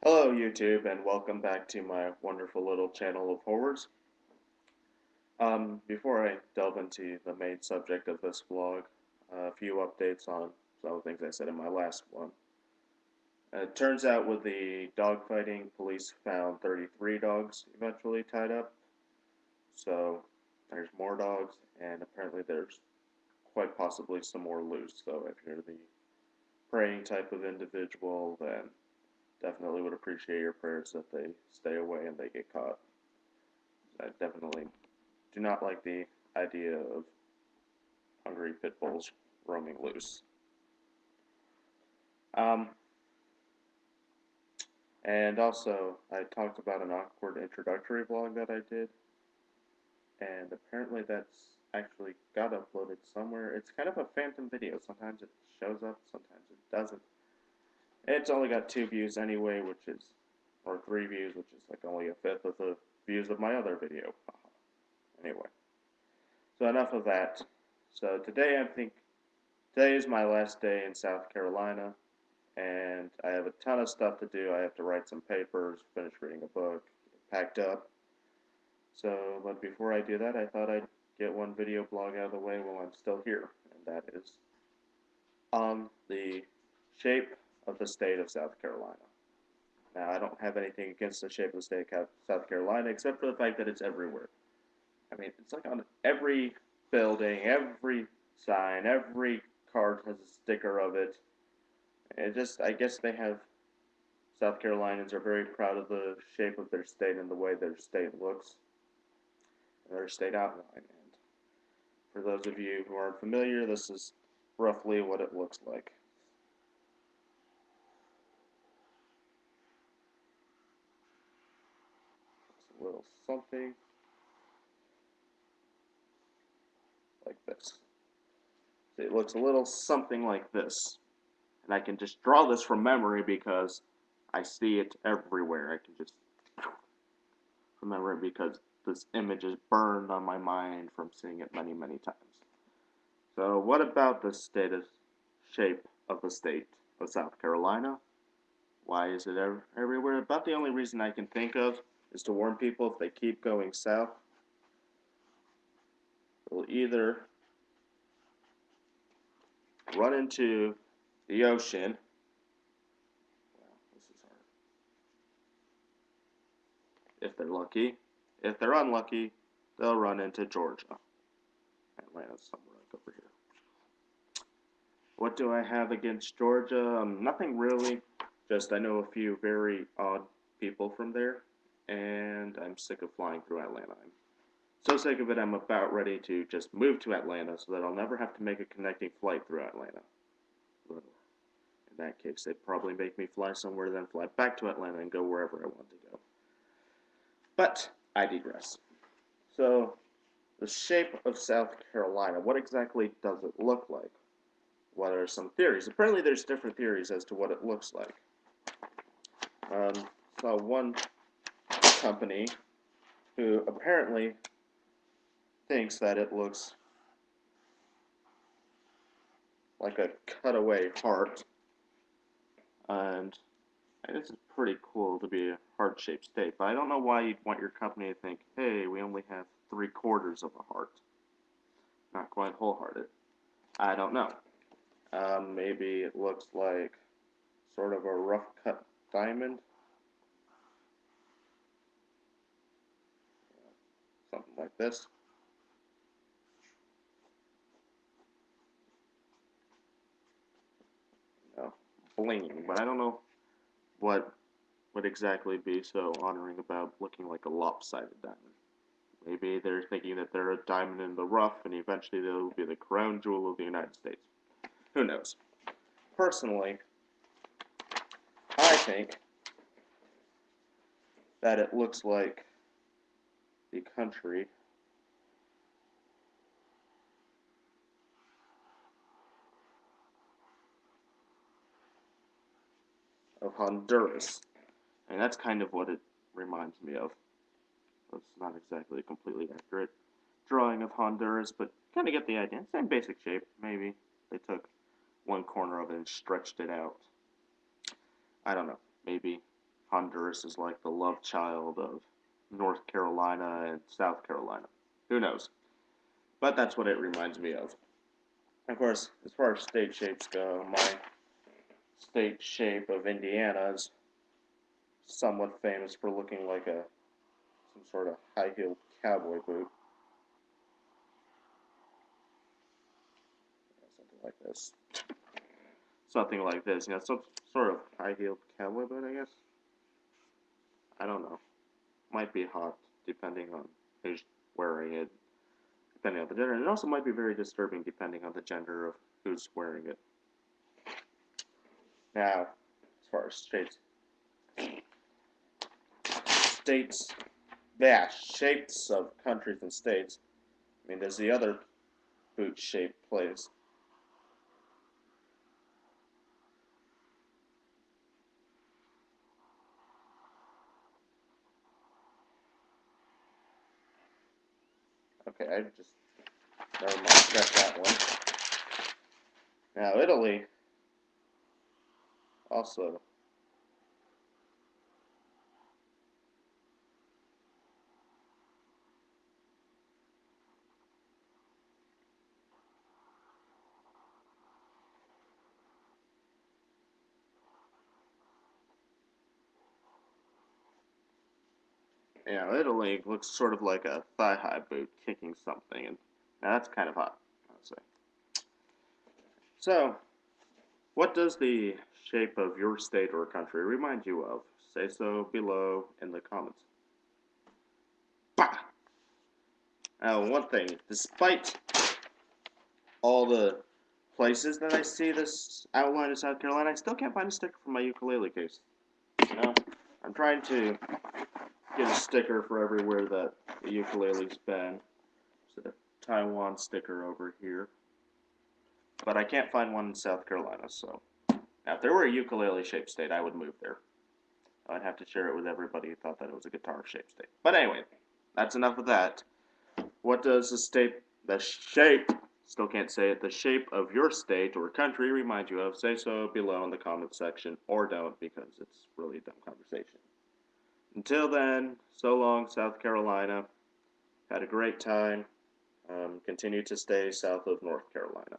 Hello YouTube and welcome back to my wonderful little channel of horrors. Before I delve into the main subject of this vlog, a few updates on some of the things I said in my last one. It turns out with the dogfighting, police found 33 dogs eventually tied up. So there's more dogs and apparently there's quite possibly some more loose. So if you're the praying type of individual, then definitely would appreciate your prayers that they stay away and they get caught. I definitely do not like the idea of hungry pit bulls roaming loose. Um, and also, I talked about an awkward introductory vlog that I did, and apparently that's actually got uploaded somewhere. It's kind of a phantom video. Sometimes it shows up, sometimes it doesn't. It's only got 2 views anyway, or 3 views, which is like only a fifth of the views of my other video. Anyway, so enough of that. So today is my last day in South Carolina, and I have a ton of stuff to do. I have to write some papers, finish reading a book, get packed up. So, but before I do that, I thought I'd get one video blog out of the way while I'm still here, and that is on the shape of the state of South Carolina. Now, I don't have anything against the shape of the state of South Carolina, except for the fact that it's everywhere. I mean, it's like on every building, every sign, every card has a sticker of it. I guess they have, South Carolinians are very proud of the shape of their state and the way their state looks, and their state outline. And for those of you who aren't familiar, this is roughly what it looks like. It's a little something like this. So it looks a little something like this. And I can just draw this from memory because I see it everywhere. I can just remember it because this image is burned on my mind from seeing it many, many times. So what about the shape of the state of South Carolina? Why is it everywhere? About the only reason I can think of is to warn people if they keep going south, they'll either run into the ocean. Well, this is hard. If they're lucky. If they're unlucky, they'll run into Georgia. Atlanta's somewhere like over here. What do I have against Georgia? Nothing really. Just I know a few very odd people from there, and I'm sick of flying through Atlanta. I'm so sick of it, I'm about ready to just move to Atlanta so that I'll never have to make a connecting flight through Atlanta. But in that case, they'd probably make me fly somewhere, then fly back to Atlanta and go wherever I want to go. But I digress. So, the shape of South Carolina, what exactly does it look like? What are some theories? Apparently there's different theories as to what it looks like. Saw one company who apparently thinks that it looks like a cutaway heart, and this is pretty cool to be a heart-shaped state, but I don't know why you'd want your company to think, hey, we only have 3/4 of a heart. Not quite wholehearted. I don't know. Maybe it looks like sort of a rough cut diamond. Something like this. No, bling, but I don't know what would exactly be so honoring about looking like a lopsided diamond. Maybe they're thinking that they're a diamond in the rough and eventually they'll be the crown jewel of the United States. Who knows? Personally, I think that it looks like the country of Honduras. And that's kind of what it reminds me of. It's not exactly a completely accurate drawing of Honduras, but kind of get the idea. Same basic shape, maybe. They took one corner of it and stretched it out. I don't know. Maybe Honduras is like the love child of North Carolina and South Carolina. Who knows? But that's what it reminds me of. Of course, as far as state shapes go, my state shape of Indiana is somewhat famous for looking like some sort of high-heeled cowboy boot. Something like this. Something like this. Some sort of high-heeled cowboy boot, I guess. I don't know. Might be hot, depending on who's wearing it, depending on the gender. And it also might be very disturbing, depending on the gender of who's wearing it. Now, as far as shapes of countries and states. I mean, there's the other boot-shaped place. Okay, I just never mind. Scratch that one. Now, Italy also. Italy looks sort of like a thigh-high boot kicking something, and now that's kind of hot, I would say. So, what does the shape of your state or country remind you of? Say so below in the comments. Bah! Now, one thing, despite all the places that I see this outline in South Carolina, I still can't find a sticker for my ukulele case. I'm trying to get a sticker for everywhere that the ukulele's been. There's a Taiwan sticker over here. But I can't find one in South Carolina, so. Now, if there were a ukulele-shaped state, I would move there. I'd have to share it with everybody who thought that it was a guitar-shaped state. But anyway, that's enough of that. What does the shape, still can't say it, the shape of your state or country remind you of? Say so below in the comment section, or don't, because it's really a dumb conversation. Until then, so long, South Carolina. Had a great time. Continue to stay south of North Carolina.